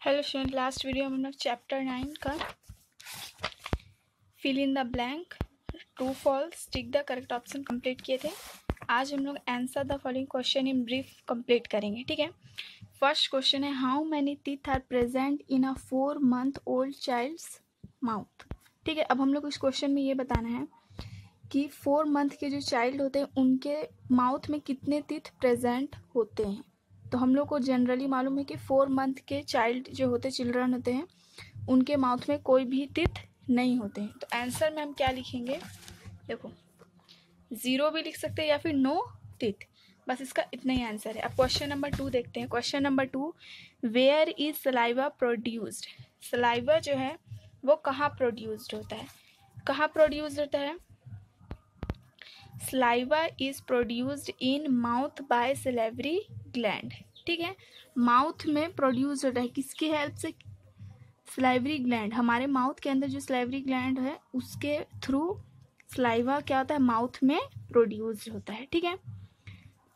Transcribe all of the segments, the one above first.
Hello student, last video में हम लोग चैप्टर 9 का fill in the blank, true false, tick the correct option complete किए थे। आज हम लोग answer the following question in brief complete करेंगे। ठीक है, फर्स्ट क्वेश्चन है how many teeth are present in a 4 month old child's mouth. ठीक है, अब हम लोग इस क्वेश्चन में ये बताना है कि 4 month के जो चाइल्ड होते हैं उनके माउथ में कितने टीथ प्रेजेंट होते हैं। तो हम लोग को जनरली मालूम है कि 4 month के चाइल्ड जो होते चिल्ड्रन होते हैं उनके माउथ में कोई भी टीथ नहीं होते हैं। तो आंसर में हम क्या लिखेंगे, देखो 0 भी लिख सकते हैं या फिर नो टीथ, बस इसका इतना ही आंसर है। अब क्वेश्चन नंबर 2 देखते हैं। Question number 2, where is saliva produced. Saliva जो है वो कहाँ प्रोड्यूस्ड होता है, कहाँ प्रोड्यूस्ड होता है। Saliva is produced in mouth by salivary gland. ठीक है, माउथ में प्रोड्यूस होता है किसकी हेल्प से, सलाइवरी ग्लैंड। हमारे माउथ के अंदर जो सलाइवरी ग्लैंड है उसके थ्रू सलाइवा क्या होता है, माउथ में प्रोड्यूस होता है। ठीक है,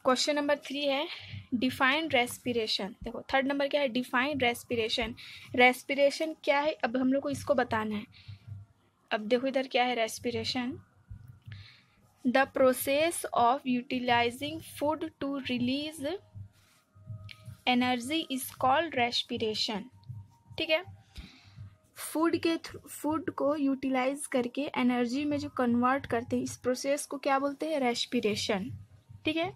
क्वेश्चन नंबर 3 है डिफाइन रेस्पिरेशन। देखो थर्ड नंबर क्या है, डिफाइन रेस्पिरेशन। रेस्पिरेशन क्या है, अब हम लोग को इसको बताना है। अब देखो इधर क्या है respiration, the process of utilising food to release energy is called respiration. ठीक है, फूड को यूटिलाइज करके एनर्जी में जो कन्वर्ट करते हैं इस प्रोसेस को क्या बोलते हैं, रेस्पिरेशन। ठीक है,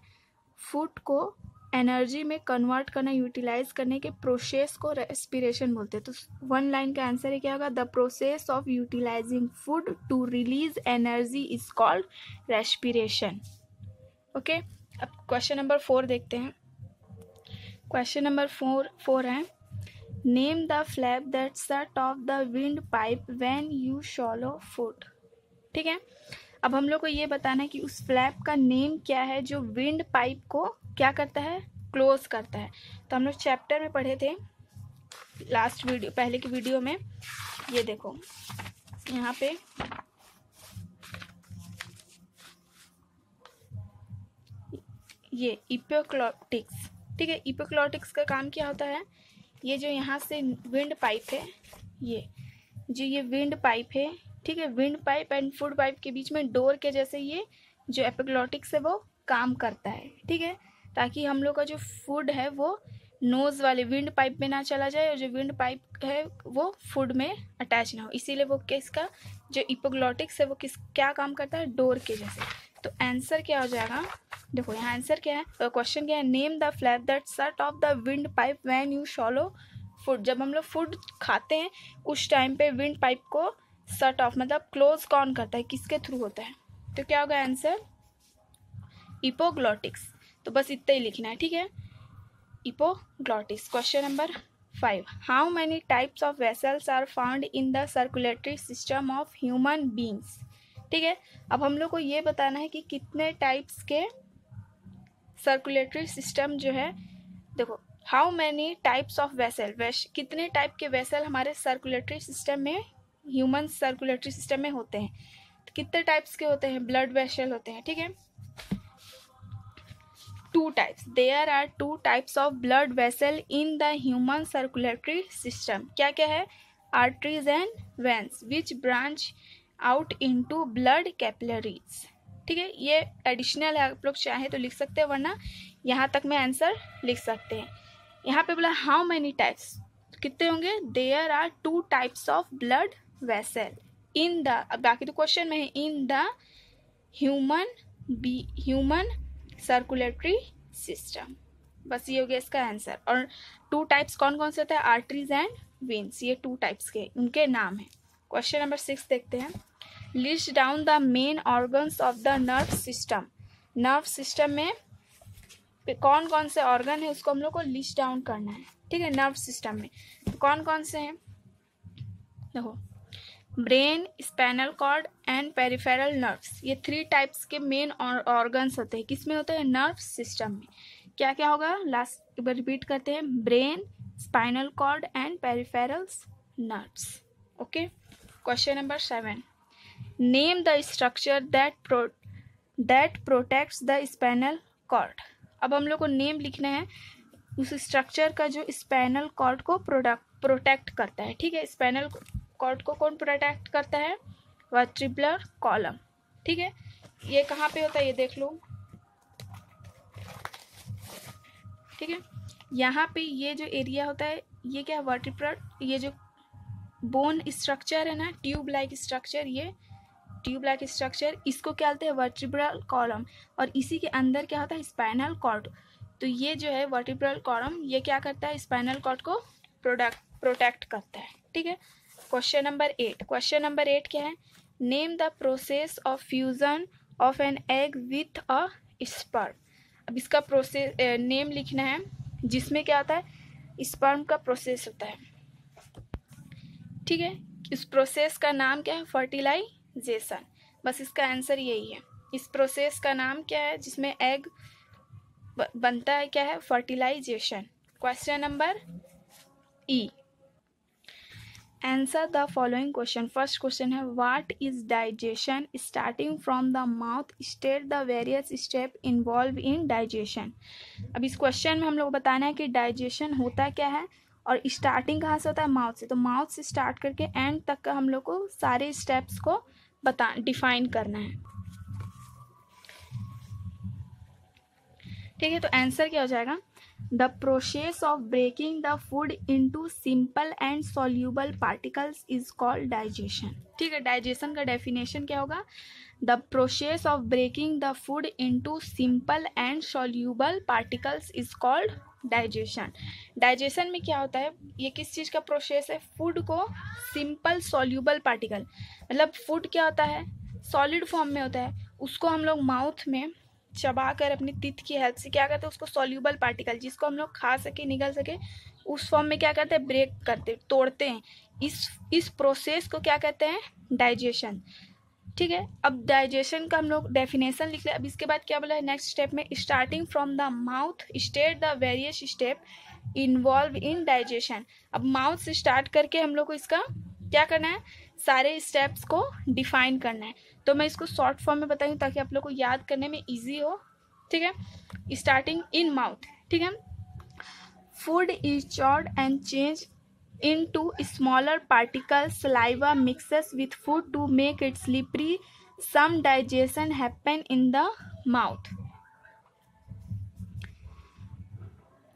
फूड को एनर्जी में कन्वर्ट करना, यूटिलाइज करने के प्रोसेस को रेस्पिरेशन बोलते हैं। तो 1 लाइन का आंसर है क्या होगा, the process of utilising food to release energy is called respiration. Okay, अब क्वेश्चन नंबर 4 देखते हैं। क्वेश्चन नंबर 4 है name the flap that's the top the wind pipe when you swallow food. ठीक है, अब हम लोग को ये बताना है कि उस फ्लैप का नेम क्या है जो विंड पाइप को क्या करता है, क्लोज करता है। तो हम लोग चैप्टर में पढ़े थे लास्ट वीडियो, पहले की वीडियो में। ये देखो यहाँ पे ये इपोग्लॉटिक्स। ठीक है, इपोग्लॉटिक्स का काम क्या होता है, ये जो यहाँ से विंड पाइप है, ये विंड पाइप है। ठीक है, wind pipe and food pipe के बीच में डोर के जैसे ये जो एपिग्लॉटिक्स है वो काम करता है। ठीक है, ताकि हम लोग का जो फूड है वो नोज वाले विंड पाइप में ना चला जाए और जो विंड पाइप है वो फूड में अटैच ना हो, इसीलिए वो किसका जो इपोग्लॉटिक्स है वो क्या काम करता है, डोर के जैसे। तो आंसर क्या हो जाएगा, देखो यहाँ आंसर क्या है, क्वेश्चन क्या है, name the flap that shut off the wind pipe when you swallow food. जब हम लोग फूड खाते हैं उस टाइम पे विंड पाइप को शट ऑफ मतलब क्लोज कौन करता है, किसके थ्रू होता है। तो क्या होगा आंसर, इपोग्लॉटिक्स। तो बस इतना ही लिखना है। ठीक है, epiglottis. Question number 5, how many types of vessels are found in the circulatory system of human beings. ठीक है, अब हम लोग को ये बताना है कि कितने टाइप्स के सर्कुलेटरी सिस्टम जो है, देखो how many types of vessel, कितने टाइप के वेसल हमारे सर्कुलेटरी सिस्टम में, ह्यूमन सर्कुलेटरी सिस्टम में होते हैं। तो कितने टाइप्स के होते हैं, ब्लड वेसल होते हैं। ठीक है, 2 types, there are 2 types of blood vessel in the human circulatory system. क्या क्या है, arteries and veins which branch out into blood capillaries. ठीक है, ये एडिशनल है, आप लोग चाहे तो लिख सकते हैं वरना यहाँ तक में आंसर लिख सकते हैं। यहाँ पे बोला हाउ मैनी टाइप्स, कितने होंगे, there are 2 types of blood vessel in the, अब बाकी तो क्वेश्चन में है, in the human circulatory system. बस ये हो गया इसका आंसर। और 2 टाइप्स कौन कौन से होते हैं, आर्टरीज एंड वेन्स, ये 2 टाइप्स के उनके नाम है। क्वेश्चन नंबर 6 देखते हैं, list down the main organs of the nerve system. Nerve system में कौन कौन से ऑर्गन है उसको हम लोग को लिस्ट डाउन करना है। ठीक है, नर्व सिस्टम में तो कौन कौन से हैं, देखो brain, spinal cord and peripheral nerves, ये 3 टाइप्स के मेन ऑर्गन्स होते हैं। किस में होते हैं, नर्व सिस्टम में। क्या क्या होगा, लास्ट एक बार रिपीट करते हैं, brain, spinal cord and peripherals nerves. Okay, question number 7, name the structure that protects the spinal cord. अब हम लोग को नेम लिखना है उस स्ट्रक्चर का जो स्पाइनल कॉर्ड को प्रोटेक्ट करता है। ठीक है, स्पाइनल कॉर्ड को कौन प्रोटेक्ट करता है? Vertebral column. ठीक है, ये कहाँ पे होता है ये देख लो। ठीक है, यहाँ पे ये जो एरिया होता है ये क्या है? वर्टिब्रल, ये जो बोन स्ट्रक्चर है ना, ट्यूब लाइक स्ट्रक्चर, ये ट्यूब लाइक स्ट्रक्चर, इसको क्या बोलते हैं? Vertebral column. और इसी के अंदर क्या होता है? Spinal cord. तो ये जो है वर्टिब्रल कॉलम, ये क्या करता है? स्पाइनल कॉर्ड को प्रोटेक्ट करता है। ठीक है, क्वेश्चन नंबर 8। क्वेश्चन नंबर 8 क्या है? Name the process of fusion of an egg with a sperm. अब इसका प्रोसेस नेम लिखना है, जिसमें क्या होता है? स्पर्म का प्रोसेस होता है। ठीक है, इस प्रोसेस का नाम क्या है? फर्टिलाइजेशन। बस इसका आंसर यही है। इस प्रोसेस का नाम क्या है जिसमें एग बनता है? क्या है? Fertilisation. Question number E. Answer the following question. First question है what is digestion starting from the mouth, state the various step involve in digestion. अब इस क्वेश्चन में हम लोग बताना है कि डाइजेशन होता क्या है और स्टार्टिंग कहाँ से होता है? माउथ से। तो माउथ से स्टार्ट करके एंड तक का हम लोग को सारे स्टेप्स को डिफाइन करना है। ठीक है, तो आंसर क्या हो जाएगा? The process of breaking the food into simple and soluble particles is called digestion. ठीक है, डाइजेशन का डेफिनेशन क्या होगा? The process of breaking the food into simple and soluble particles is called digestion. Digestion में क्या होता है? ये किस चीज़ का प्रोसेस है? फूड को सिंपल सॉल्यूबल पार्टिकल, मतलब फूड क्या होता है? सॉलिड फॉर्म में होता है, उसको हम लोग माउथ में चबा कर अपनी टीथ की हेल्प से क्या करते हैं? उसको सॉल्यूबल पार्टिकल, जिसको हम लोग खा सके, निगल सके, उस फॉर्म में क्या करते हैं? ब्रेक करते, तोड़ते हैं। इस प्रोसेस को क्या कहते हैं? डाइजेशन। ठीक है, अब डाइजेशन का हम लोग डेफिनेशन लिख ले। अब इसके बाद क्या बोला है नेक्स्ट स्टेप में? Starting from the mouth state the various step involve in digestion. अब माउथ से स्टार्ट करके हम लोग को इसका क्या करना है? सारे स्टेप्स को डिफाइन करना है। तो मैं इसको शॉर्ट फॉर्म में बताऊँ ताकि आप लोग को याद करने में ईजी हो। ठीक है, स्टार्टिंग इन माउथ। ठीक है, food is chewed and change into smaller particles. Saliva mixes with food to make it slippery. Some digestion happen in the mouth.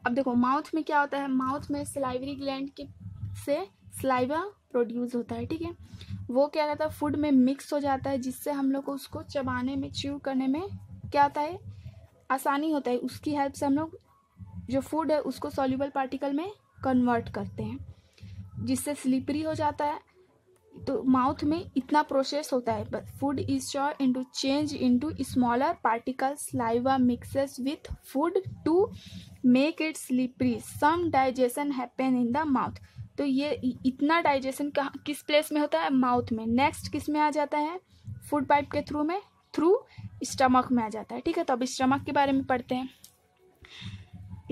अब देखो माउथ में क्या होता है? माउथ में सलाइवरी ग्लैंड के से सलाइवा प्रोड्यूस होता है। ठीक है, वो क्या रहता है? फूड में मिक्स हो जाता है, जिससे हम लोग को उसको चबाने में, च्यू करने में क्या होता है? आसानी होता है। उसकी हेल्प से हम लोग जो फूड है उसको सॉल्यूबल पार्टिकल में कन्वर्ट करते हैं, जिससे स्लिपरी हो जाता है। तो माउथ में इतना प्रोसेस होता है। But food is chewed into change into smaller particles, saliva mixes with food to make it slippery. Some digestion happen in the mouth. तो ये इतना डाइजेशन किस प्लेस में होता है? माउथ में। नेक्स्ट किस में आ जाता है? फूड पाइप के थ्रू में, थ्रू स्टमक में आ जाता है। ठीक है, तो अब स्टमक के बारे में पढ़ते हैं।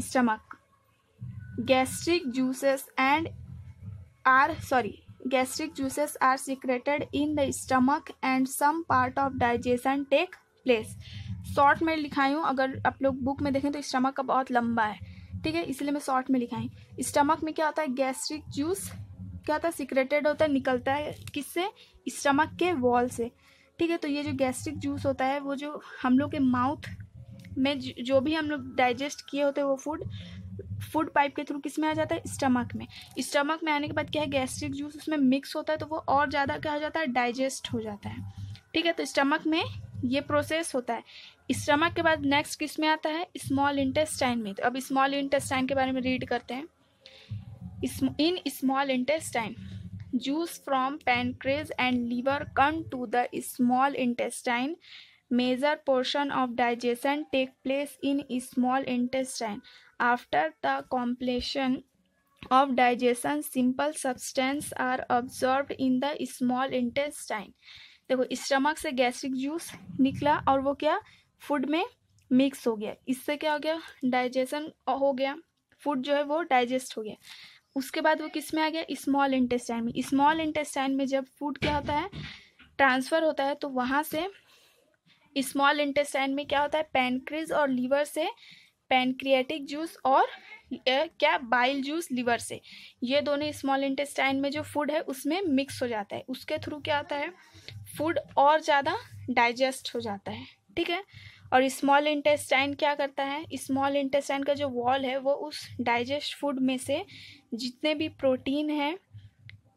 Stomach, gastric juices gastric juices are secreted in the stomach and some part of digestion take place. Short में लिखाई हूँ, अगर आप लोग बुक में देखें तो स्टमक का बहुत लंबा है। ठीक है, इसलिए मैं शॉर्ट में लिखाई। स्टमक में क्या होता है? गैस्ट्रिक जूस क्या होता है? सिक्रेटेड होता है, निकलता है किससे? स्टमक के वॉल से। ठीक है, तो ये जो गैस्ट्रिक जूस होता है वो जो हम लोग के माउथ में जो भी हम लोग डाइजेस्ट किए होते हैं वो फूड पाइप के थ्रू किस में आ जाता है? स्टमक में। स्टमक में आने के बाद क्या है? गैस्ट्रिक जूस उसमें मिक्स होता है, तो वो और ज़्यादा क्या हो जाता है? डाइजेस्ट हो जाता है। ठीक है, तो स्टमक में ये प्रोसेस होता है। स्टमक के बाद नेक्स्ट किस में आता है? स्मॉल इंटेस्टाइन में। तो अब स्मॉल इंटेस्टाइन के बारे में रीड करते हैं। In small intestine juice from pancreas and liver come to the small intestine. Major portion of digestion take place in small intestine. After the completion of digestion, simple substances are absorbed in the small intestine. देखो stomach से gastric juice निकला और वो क्या? Food में mix हो गया। इससे क्या हो गया? डाइजेशन हो गया, फूड जो है वो डाइजेस्ट हो गया। उसके बाद वो किस में आ गया? स्मॉल इंटेस्टाइन में। स्मॉल इंटेस्टाइन में जब फूड क्या होता है? ट्रांसफ़र होता है, तो वहाँ से स्मॉल इंटेस्टाइन में क्या होता है? पैनक्रीज और लीवर से पैनक्रियाटिक जूस और क्या बाइल जूस लिवर से, ये दोनों स्मॉल इंटेस्टाइन में जो फूड है उसमें मिक्स हो जाता है, उसके थ्रू क्या होता है फूड और ज़्यादा डाइजेस्ट हो जाता है, ठीक है। और स्मॉल इंटेस्टाइन क्या करता है, स्मॉल इंटेस्टाइन का जो वॉल है वो उस डाइजेस्ट फूड में से जितने भी प्रोटीन है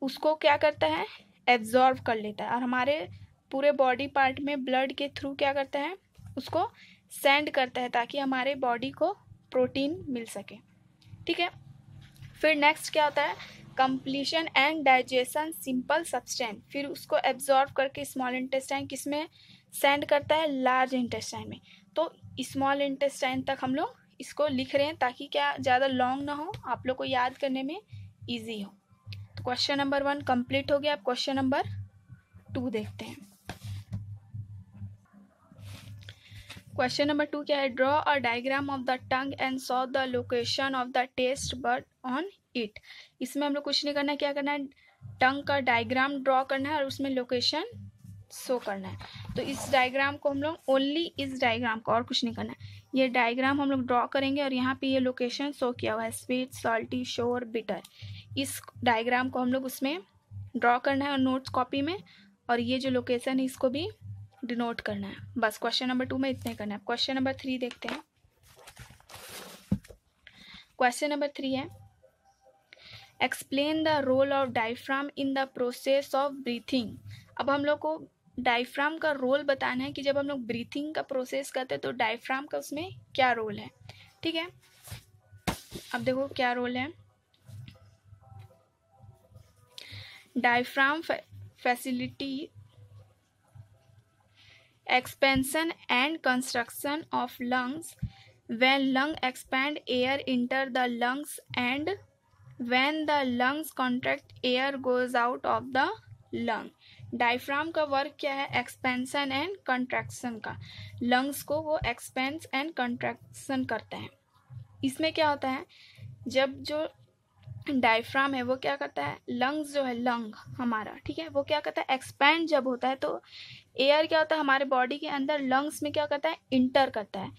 उसको क्या करता है एब्जॉर्ब कर लेता है, और हमारे पूरे बॉडी पार्ट में ब्लड के थ्रू क्या करता है उसको सेंड करता है ताकि हमारे बॉडी को प्रोटीन मिल सके, ठीक है। फिर नेक्स्ट क्या होता है completion and digestion simple substance, फिर उसको एब्जॉर्ब करके स्मॉल इंटेस्टाइन किस में सेंड करता है लार्ज इंटेस्टाइन में। तो स्मॉल इंटेस्टाइन तक हम लोग इसको लिख रहे हैं ताकि क्या ज़्यादा लॉन्ग ना हो, आप लोग को याद करने में ईजी हो। तो क्वेश्चन नंबर 1 कंप्लीट हो गया। अब क्वेश्चन नंबर 2 देखते हैं। क्वेश्चन नंबर 2 क्या है, draw a diagram of the tongue and saw the location of the taste bud on it. इसमें हम लोग कुछ नहीं करना है, क्या करना है टंग का डायग्राम ड्रॉ करना है और उसमें लोकेशन शो करना है। तो इस डायग्राम को हम लोग ओनली इस डायग्राम को और कुछ नहीं करना है, ये डायग्राम हम लोग ड्रॉ करेंगे और यहाँ पे ये लोकेशन शो किया हुआ है स्वीट सॉल्टी शोर बिटर, इस डायग्राम को हम लोग उसमें ड्रॉ करना है और नोट्स कॉपी में, और ये जो लोकेशन है इसको भी डिनोट करना है। बस क्वेश्चन नंबर 2 में इतने करना है। क्वेश्चन नंबर 3 देखते हैं। क्वेश्चन नंबर 3 है explain the role of diaphragm in the process of breathing. अब हम लोग को डायफ्राम का रोल बताना है कि जब हम लोग ब्रीथिंग का प्रोसेस करते हैं तो डायफ्राम का उसमें क्या रोल है, ठीक है। अब देखो क्या रोल है, diaphragm facility expansion and construction of lungs. When lung expand, air enter the lungs, and when the lungs contract, air goes out of the lung. Diaphragm का वर्क क्या है एक्सपेंशन एंड कंट्रैक्शन का, lungs को वो expense and contraction करता है। इसमें क्या होता है जब जो डायफ्राम है वो क्या करता है लंग्स जो है लंग हमारा, ठीक है, वो क्या करता है एक्सपैंड जब होता है तो एयर क्या होता है हमारे बॉडी के अंदर लंग्स में क्या करता है इंटर करता है।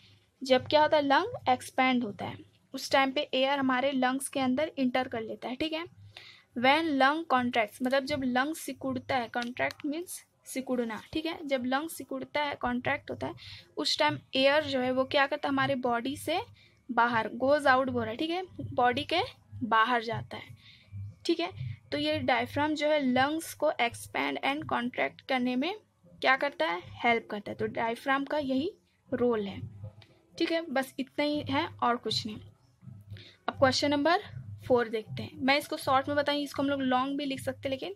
जब क्या होता है लंग एक्सपैंड होता है उस टाइम पे एयर हमारे लंग्स के अंदर इंटर कर लेता है, ठीक है। व्हेन लंग कॉन्ट्रैक्ट्स मतलब जब लंग सिकुड़ता है, कॉन्ट्रैक्ट मीन्स सिकुड़ना, ठीक है, जब लंग सिकुड़ता है कॉन्ट्रैक्ट होता है उस टाइम एयर जो है वो क्या करता है हमारे बॉडी से बाहर गोज आउट बोल रहा है, ठीक है, बॉडी के बाहर जाता है, ठीक है। तो ये डायफ्राम जो है लंग्स को एक्सपैंड एंड कॉन्ट्रैक्ट करने में क्या करता है हेल्प करता है। तो डायफ्राम का यही रोल है, ठीक है, बस इतना ही है और कुछ नहीं। अब क्वेश्चन नंबर 4 देखते हैं। मैं इसको शॉर्ट में बताऊँ, इसको हम लोग लॉन्ग भी लिख सकते हैं लेकिन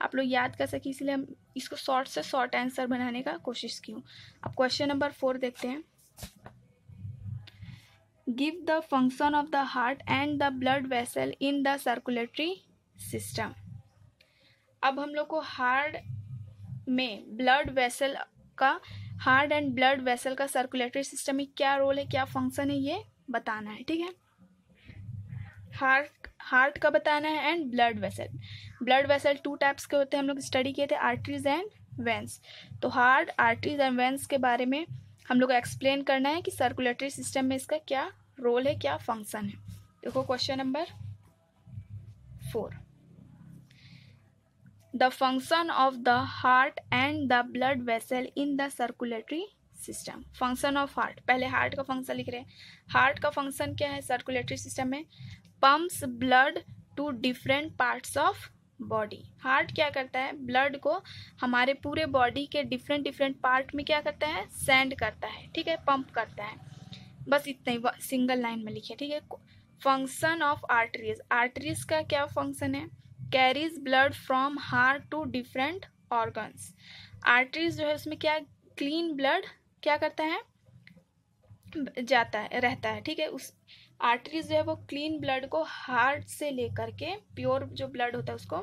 आप लोग याद कर सके इसलिए हम इसको शॉर्ट से शॉर्ट आंसर बनाने का कोशिश की हूँ। अब क्वेश्चन नंबर 4 देखते हैं। Give the function of the heart and the blood vessel in the circulatory system. अब हम लोग को हार्ट में ब्लड वेसल का हार्ट एंड ब्लड वेसल का सर्कुलेटरी सिस्टम में क्या रोल है क्या फंक्शन है ये बताना है, ठीक है। हार्ट का बताना है and blood vessel. Blood vessel 2 types के होते हैं, हम लोग स्टडी किए थे आर्टरीज एंड वेंस। तो हार्ट आर्टरीज एंड वेंस के बारे में हम लोग एक्सप्लेन करना है कि सर्कुलेटरी सिस्टम में इसका क्या रोल है क्या फंक्शन है। देखो question number 4, the function of the heart and the blood vessel in the circulatory system. Function of heart, पहले हार्ट का फंक्शन लिख रहे हैं। हार्ट का फंक्शन क्या है सर्कुलेटरी सिस्टम में, pumps blood to different parts of body. Heart क्या करता है ब्लड को हमारे पूरे बॉडी के डिफरेंट पार्ट में क्या करता है सेंड करता है, ठीक है, पंप करता है। बस इतना ही सिंगल लाइन में लिखिए, ठीक है। फंक्शन ऑफ आर्टरीज, आर्टरीज का क्या फंक्शन है, carries blood from heart to different organs. Arteries जो है उसमें क्या क्लीन ब्लड क्या करता है जाता है रहता है, ठीक है। उस आर्टरीज जो है वो क्लीन ब्लड को हार्ट से लेकर के प्योर जो ब्लड होता है उसको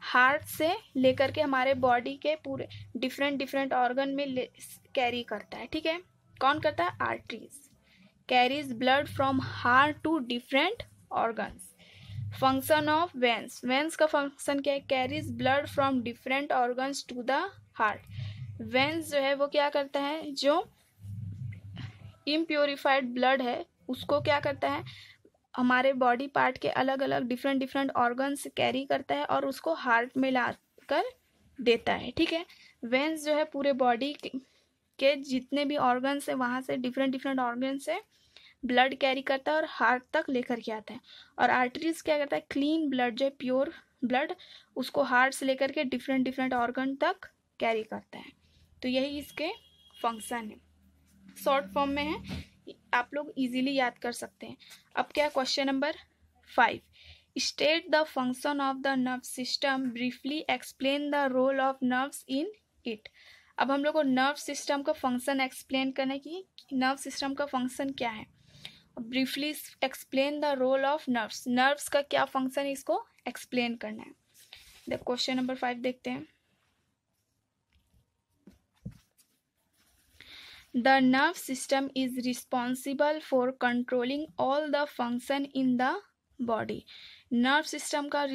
हार्ट से लेकर के हमारे बॉडी के पूरे डिफरेंट ऑर्गन में कैरी करता है, ठीक है। कौन करता है arteries carries blood from heart to different organs. Function of veins, veins का फंक्शन क्या है carries blood from different organs to the heart. Veins जो है वो क्या करता है जो इम्प्योरिफाइड ब्लड है उसको क्या करता है, हमारे बॉडी पार्ट के अलग अलग डिफरेंट डिफरेंट ऑर्गन्स कैरी करता है और उसको हार्ट में ला कर देता है, ठीक है। वेंस जो है पूरे बॉडी के जितने भी ऑर्गन्स है वहाँ से डिफरेंट डिफरेंट ऑर्गन से ब्लड कैरी करता है और हार्ट तक लेकर के आता है। और आर्टरीज क्या करता है, क्लीन ब्लड जो है प्योर ब्लड उसको हार्ट से लेकर के डिफरेंट डिफरेंट ऑर्गन तक कैरी करता है। तो यही इसके फंक्शन है, शॉर्ट फॉर्म में है, आप लोग इजीली याद कर सकते हैं। अब क्या question number 5, state the function of the nerve system, briefly explain the role of nerves in it. अब हम लोग को नर्व सिस्टम का फंक्शन एक्सप्लेन करने की, नर्व सिस्टम का फंक्शन क्या है, briefly explain the role of nerves, nerves का क्या फंक्शन है इसको एक्सप्लेन करना है। क्वेश्चन नंबर 5 देखते हैं। The nerve system is responsible for controlling all the function in the body. Nerve system का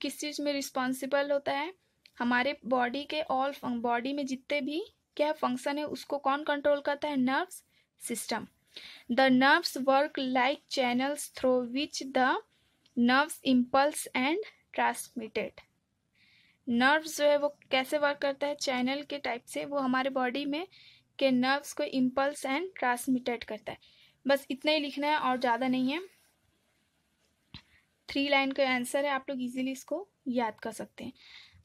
किस चीज़ में रिस्पॉन्सिबल होता है, हमारे बॉडी के ऑल बॉडी में जितने भी क्या फंक्शन है उसको कौन कंट्रोल करता है, nerve system. The nerves work like channels through which the nerves impulse and transmitted. Nerves जो है वो कैसे वर्क करता है, चैनल के टाइप से वो हमारे बॉडी में के नर्व्स को इम्पल्स एंड ट्रांसमिटेड करता है। बस इतना ही लिखना है और ज़्यादा नहीं है, 3 लाइन का आंसर है, आप लोग इजीली इसको याद कर सकते हैं।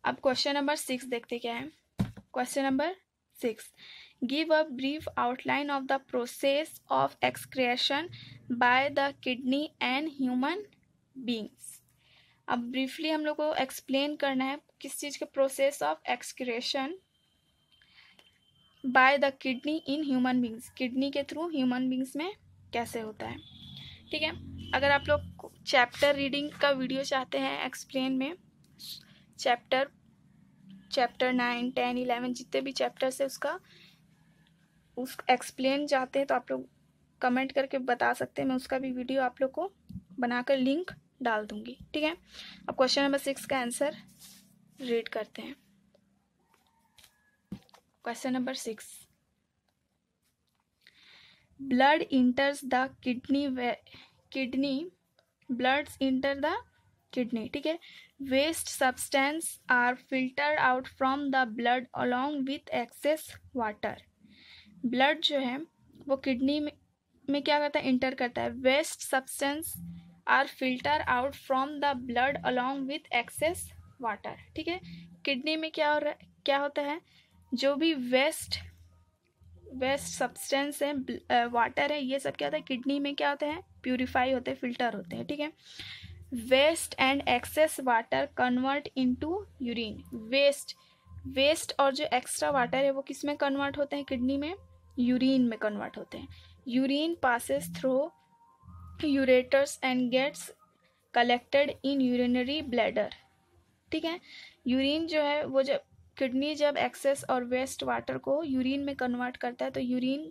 अब क्वेश्चन नंबर 6 देखते क्या है। Question number 6, give a brief outline of the process of excretion by the kidney and human beings. अब ब्रीफली हम लोग को एक्सप्लेन करना है किस चीज़ के process of excretion by the kidney in human beings, kidney के थ्रू ह्यूमन बींग्स में कैसे होता है, ठीक है। अगर आप लोग चैप्टर रीडिंग का वीडियो चाहते हैं एक्सप्लेन में, चैप्टर 9, 10, 11 जितने भी चैप्टर्स है उस एक्सप्लेन चाहते हैं तो आप लोग कमेंट करके बता सकते हैं, मैं उसका भी वीडियो आप लोग को बनाकर लिंक डाल दूंगी, ठीक है। अब क्वेश्चन नंबर 6 का आंसर रीड करते हैं। Question number 6, blood enters the kidney, bloods enter the kidney, ठीक है। Waste substance are filtered out from the blood along with excess water. blood जो है वो किडनी में क्या करता है, इंटर करता है। Waste substance are filter out from the blood along with excess water, ठीक है। किडनी में क्या होता है, जो भी वेस्ट सब्सटेंस है, वाटर है, ये सब क्या होता है किडनी में क्या होता है, प्यूरिफाई होते हैं, फिल्टर होते हैं, ठीक है। Waste and excess water convert into urine. Waste और जो एक्स्ट्रा वाटर है वो किस में कन्वर्ट होते हैं, किडनी में यूरिन में कन्वर्ट होते हैं। Urine passes through ureters and gets collected in urinary bladder, ठीक है। यूरिन जो है वो जब किडनी जब एक्सेस और वेस्ट वाटर को यूरिन में कन्वर्ट करता है तो यूरिन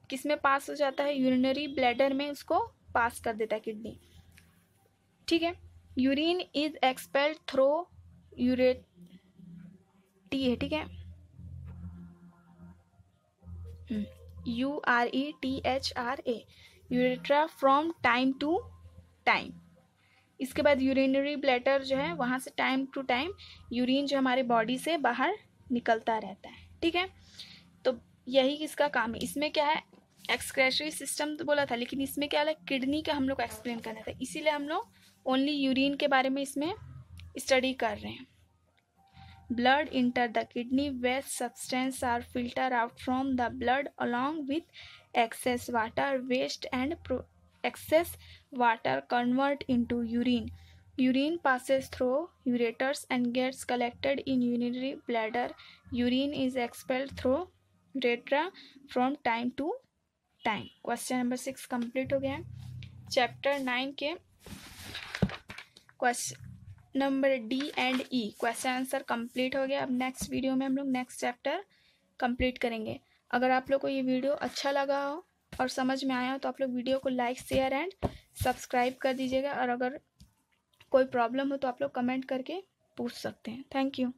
किस में पास हो जाता है, यूरिनरी ब्लैडर में उसको पास कर देता है किडनी, ठीक है। Urine is expelled through urethra है, ठीक है, URETHRA, urethra from time to time. इसके बाद यूरिनरी ब्लैडर जो है वहाँ से टाइम टू टाइम यूरिन जो हमारे बॉडी से बाहर निकलता रहता है, ठीक है। तो यही इसका काम है। इसमें क्या है, एक्सक्रेटरी सिस्टम तो बोला था, लेकिन इसमें क्या है, किडनी का हम लोग को एक्सप्लेन करना था, इसीलिए हम लोग ओनली यूरिन के बारे में इसमें स्टडी कर रहे हैं। Blood enter the kidney, waste substance are filter out from the blood along with excess water, waste and excess water convert into urine. Urine passes through ureters and gets collected in urinary bladder. Urine is expelled through uretra from time to time. Question number 6 complete हो गया है। Chapter 9 के question number D and E question answer complete हो गया। अब next video में हम लोग नेक्स्ट चैप्टर कंप्लीट करेंगे। अगर आप लोग को ये वीडियो अच्छा लगा हो और समझ में आया हो तो आप लोग वीडियो को लाइक, शेयर एंड सब्सक्राइब कर दीजिएगा, और अगर कोई प्रॉब्लम हो तो आप लोग कमेंट करके पूछ सकते हैं। Thank you.